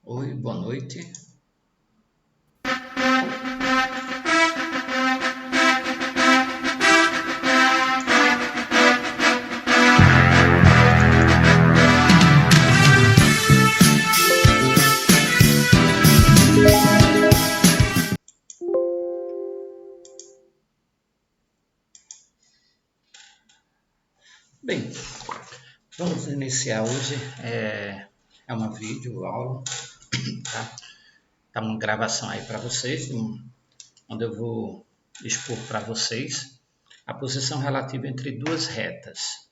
Oi, boa noite. Bem, vamos iniciar hoje. É uma videoaula, tá? Tá uma gravação aí para vocês, onde eu vou expor para vocês a posição relativa entre duas retas.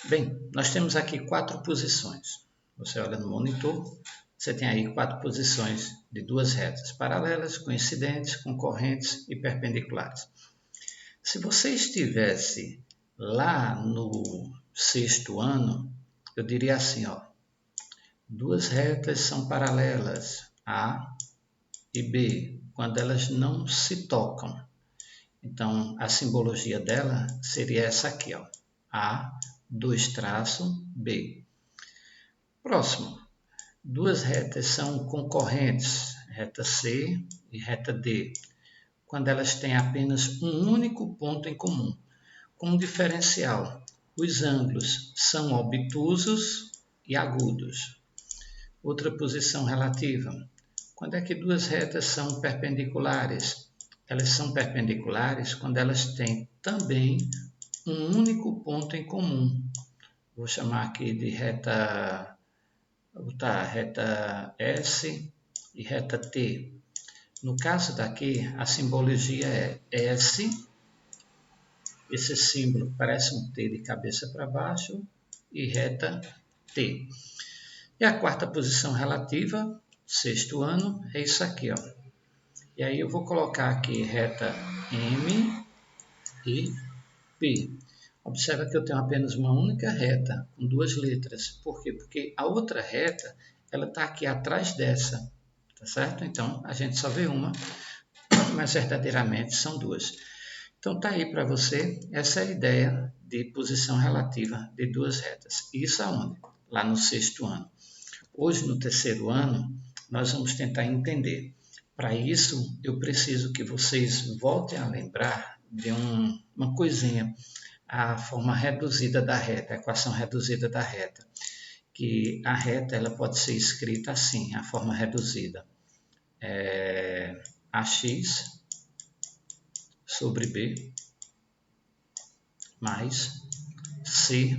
Bem, nós temos aqui 4 posições. Você olha no monitor, você tem aí 4 posições de duas retas paralelas, coincidentes, concorrentes e perpendiculares. Se você estivesse lá no sexto ano, eu diria assim, ó, duas retas são paralelas, A e B, quando elas não se tocam. Então, a simbologia dela seria essa aqui, ó, A, 2 traço, B. Próximo, duas retas são concorrentes, reta C e reta D, quando elas têm apenas um único ponto em comum. Com um diferencial, os ângulos são obtusos e agudos. Outra posição relativa, quando é que duas retas são perpendiculares? Elas são perpendiculares quando elas têm também um único ponto em comum. Vou chamar aqui de reta S e reta T. No caso daqui, a simbologia é S. Esse símbolo parece um T de cabeça para baixo e reta T. E a quarta posição relativa, sexto ano, é isso aqui, ó. E aí eu vou colocar aqui reta M e P. Observa que eu tenho apenas uma única reta, com duas letras. Por quê? Porque a outra reta, ela está aqui atrás dessa, tá certo? Então, a gente só vê uma, mas verdadeiramente são duas. Então tá aí para você essa é a ideia de posição relativa de duas retas. Isso aonde? Lá no sexto ano. Hoje, no terceiro ano, nós vamos tentar entender. Para isso, eu preciso que vocês voltem a lembrar de uma coisinha, a forma reduzida da reta, a equação reduzida da reta. Que a reta ela pode ser escrita assim, a forma reduzida. AX sobre B mais C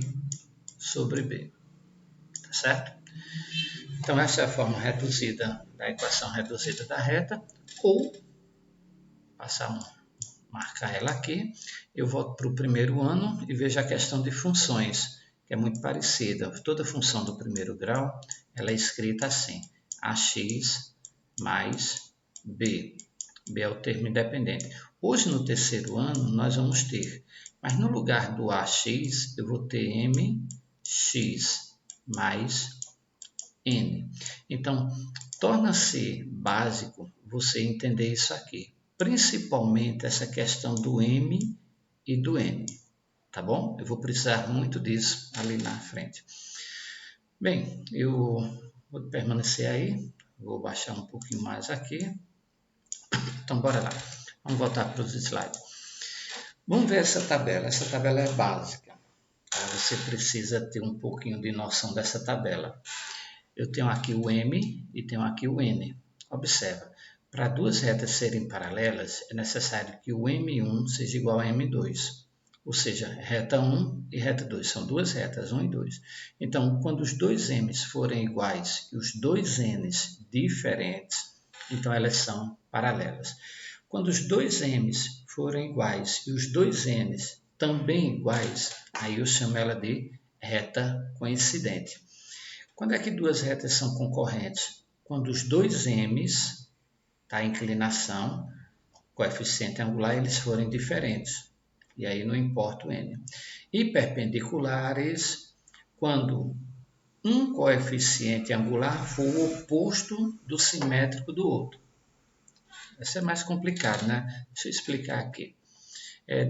sobre B, tá certo? Então essa é a forma reduzida da equação reduzida da reta, ou marcar ela aqui, eu volto para o primeiro ano e vejo a questão de funções, que é muito parecida. Toda função do primeiro grau ela é escrita assim, AX mais B. B é o termo independente. Hoje, no terceiro ano, nós vamos ter, mas no lugar do AX, eu vou ter MX mais N. Então, torna-se básico você entender isso aqui, principalmente essa questão do M e do N, tá bom? Eu vou precisar muito disso ali na frente. Bem, eu vou permanecer aí, vou baixar um pouquinho mais aqui. Então, bora lá. Vamos voltar para os slides. Vamos ver essa tabela. Essa tabela é básica. Você precisa ter um pouquinho de noção dessa tabela. Eu tenho aqui o M e tenho aqui o N. Observa, para duas retas serem paralelas, é necessário que o M1 seja igual a M2. Ou seja, reta 1 e reta 2. São duas retas, 1 e 2. Então, quando os dois M's forem iguais e os dois N's diferentes, então elas são paralelas. Quando os dois M's forem iguais e os dois N's também iguais, aí eu chamo ela de reta coincidente. Quando é que duas retas são concorrentes? Quando os dois M's, a inclinação, coeficiente angular, eles forem diferentes. E aí não importa o N. E perpendiculares, quando um coeficiente angular for o oposto do simétrico do outro. Essa é mais complicado, né? Deixa eu explicar aqui.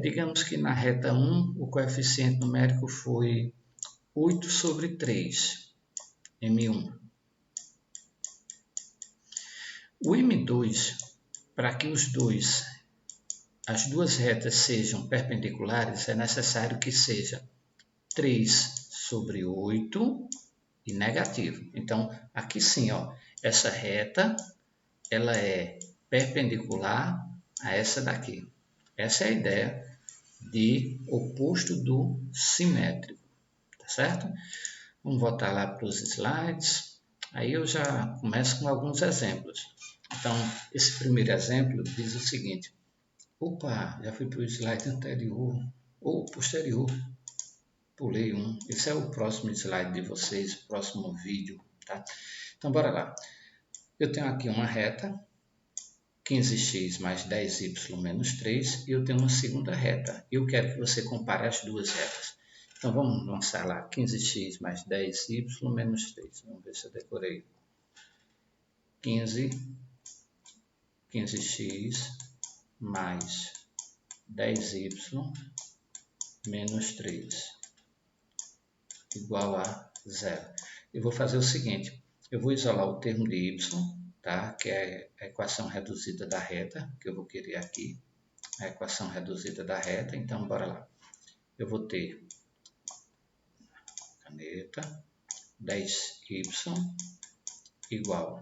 Digamos que na reta 1, o coeficiente numérico foi 8 sobre 3, M1. O M2, para que as duas retas sejam perpendiculares, é necessário que seja 3 sobre 8 e negativo. Então, aqui sim, ó, essa reta ela é perpendicular a essa daqui. Essa é a ideia de oposto do simétrico, tá certo? Vamos voltar lá para os slides. Aí eu já começo com alguns exemplos. Então, esse primeiro exemplo diz o seguinte. Opa, já fui para o slide anterior ou posterior. Pulei um. Esse é o próximo slide de vocês, o próximo vídeo, tá? Então, bora lá. Eu tenho aqui uma reta, 15x mais 10y menos 3, e eu tenho uma segunda reta. Eu quero que você compare as duas retas. Então, vamos lançar lá 15x mais 10y menos 3. Vamos ver se eu decorei. 15x mais 10y menos 3 igual a 0. Eu vou fazer o seguinte, eu vou isolar o termo de y, tá? Que é a equação reduzida da reta, que eu vou querer aqui, a equação reduzida da reta. Então, bora lá. Eu vou ter caneta 10y igual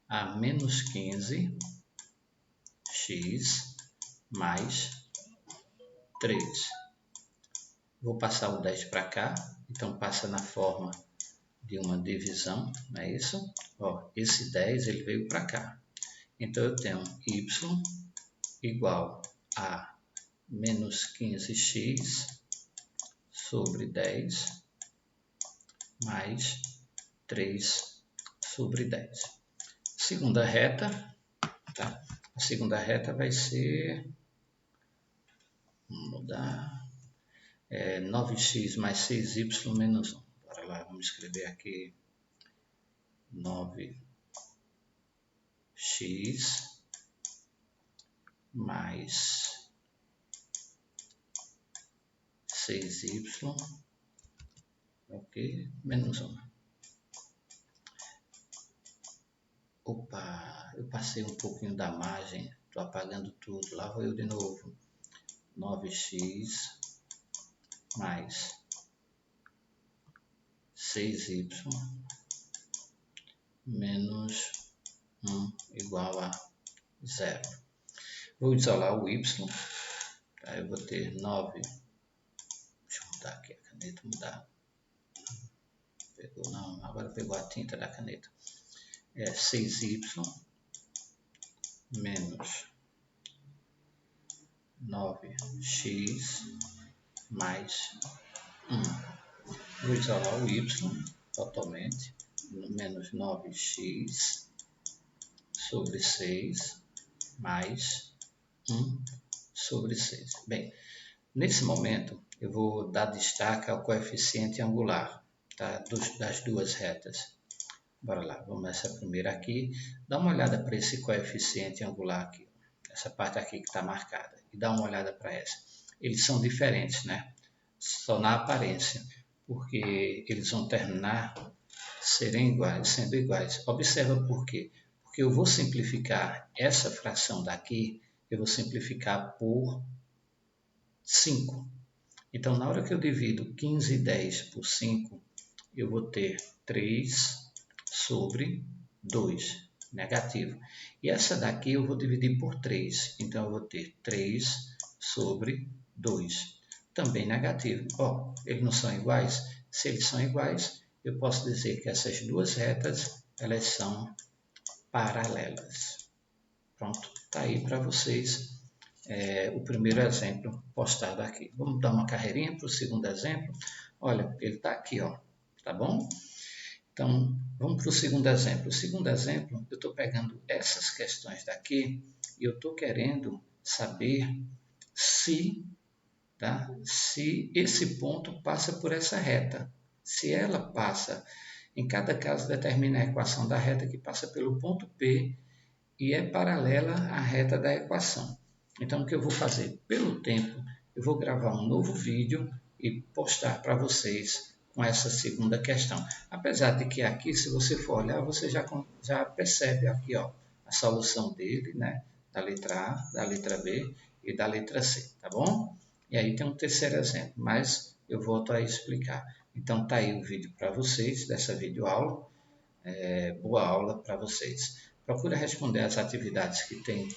a menos 15x mais 3. Vou passar o 10 para cá, então passa na forma de uma divisão, não é isso? Ó, esse 10 ele veio para cá. Então eu tenho y igual a menos 15x sobre 10 mais 3 sobre 10. Segunda reta, tá? A segunda reta vai ser, vamos mudar, 9x mais 6y menos 1. Bora lá, vamos escrever aqui 9x mais 6y, ok, menos 1. Opa, eu passei um pouquinho da margem, estou apagando tudo, lá vou eu de novo. 9x mais 6y menos 1 igual a 0. Vou isolar o y, tá? Eu vou ter 9, deixa eu mudar aqui a caneta, mudar. Pegou, não, agora pegou a tinta da caneta. 6y menos 9x mais 1. Vou isolar o y totalmente. Menos 9x sobre 6 mais 1 sobre 6. Bem, nesse momento eu vou dar destaque ao coeficiente angular, tá? Das duas retas. Bora lá, vamos essa primeira aqui. Dá uma olhada para esse coeficiente angular aqui, essa parte aqui que está marcada, e dá uma olhada para essa. Eles são diferentes, né? Só na aparência, porque eles vão terminar sendo iguais. Observa por quê? Porque eu vou simplificar essa fração daqui, eu vou simplificar por 5. Então, na hora que eu divido 15 e 10 por 5, eu vou ter 3 sobre 2, negativo. E essa daqui eu vou dividir por 3, então eu vou ter 3 sobre 2, também negativo. Ó, eles não são iguais? Se eles são iguais, eu posso dizer que essas duas retas, elas são paralelas. Pronto, está aí para vocês o primeiro exemplo postado aqui. Vamos dar uma carreirinha para o segundo exemplo. Olha, ele está aqui, ó, tá bom? Então, vamos para o segundo exemplo. O segundo exemplo, eu estou pegando essas questões daqui e eu estou querendo saber se esse ponto passa por essa reta. Se ela passa, em cada caso determina a equação da reta que passa pelo ponto P e é paralela à reta da equação. Então, o que eu vou fazer? Pelo tempo, eu vou gravar um novo vídeo e postar para vocês com essa segunda questão. Apesar de que aqui, se você for olhar, você já percebe aqui, ó, a solução dele, né? Da letra A, da letra B e da letra C, tá bom? E aí tem um terceiro exemplo, mas eu volto a explicar. Então tá aí o vídeo para vocês, dessa videoaula. Boa aula para vocês. Procure responder as atividades que tem